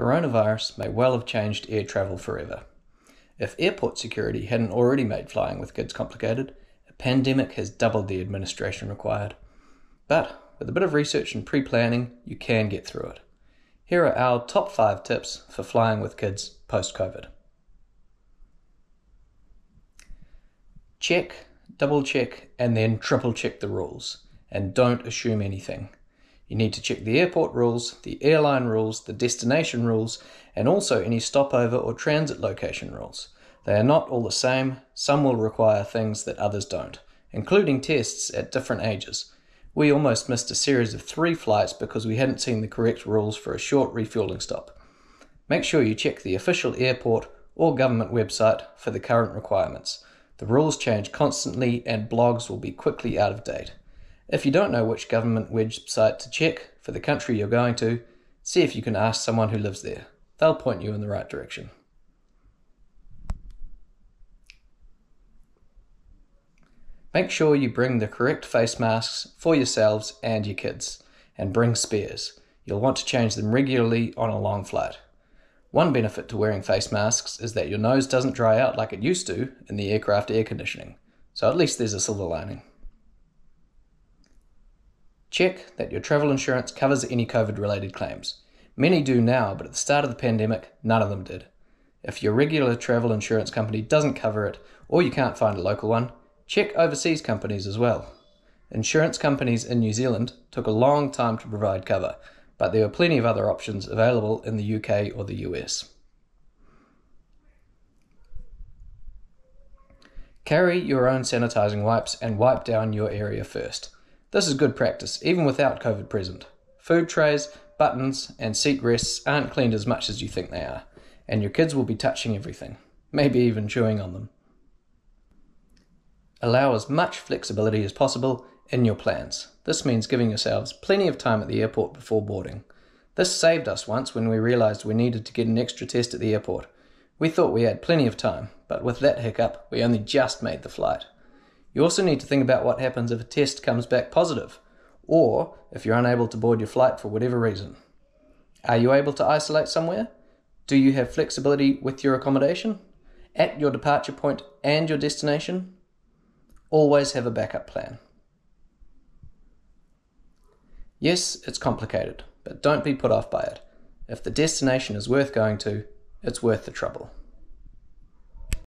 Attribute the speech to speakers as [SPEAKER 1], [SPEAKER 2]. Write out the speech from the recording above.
[SPEAKER 1] coronavirus may well have changed air travel forever. If airport security hadn't already made flying with kids complicated, a pandemic has doubled the administration required. But with a bit of research and pre-planning, you can get through it. Here are our top 5 tips for flying with kids post-COVID. Check, double check, and then triple check the rules. And don't assume anything. You need to check the airport rules, the airline rules, the destination rules, and also any stopover or transit location rules. They are not all the same. Some will require things that others don't, including tests at different ages. We almost missed a series of 3 flights because we hadn't seen the correct rules for a short refueling stop. Make sure you check the official airport or government website for the current requirements. The rules change constantly and blogs will be quickly out of date. If you don't know which government website to check for the country you're going to, see if you can ask someone who lives there. They'll point you in the right direction. Make sure you bring the correct face masks for yourselves and your kids, and bring spares. You'll want to change them regularly on a long flight. One benefit to wearing face masks is that your nose doesn't dry out like it used to in the aircraft air conditioning, so at least there's a silver lining. Check that your travel insurance covers any COVID-related claims. Many do now, but at the start of the pandemic, none of them did. If your regular travel insurance company doesn't cover it, or you can't find a local one, check overseas companies as well. Insurance companies in New Zealand took a long time to provide cover, but there are plenty of other options available in the UK or the US. Carry your own sanitizing wipes and wipe down your area first. This is good practice, even without COVID present. Food trays, buttons, and seat rests aren't cleaned as much as you think they are, and your kids will be touching everything, maybe even chewing on them. Allow as much flexibility as possible in your plans. This means giving yourselves plenty of time at the airport before boarding. This saved us once when we realised we needed to get an extra test at the airport. We thought we had plenty of time, but with that hiccup, we only just made the flight. You also need to think about what happens if a test comes back positive, or if you're unable to board your flight for whatever reason. Are you able to isolate somewhere? Do you have flexibility with your accommodation? At your departure point and your destination? Always have a backup plan. Yes, it's complicated, but don't be put off by it. If the destination is worth going to, it's worth the trouble.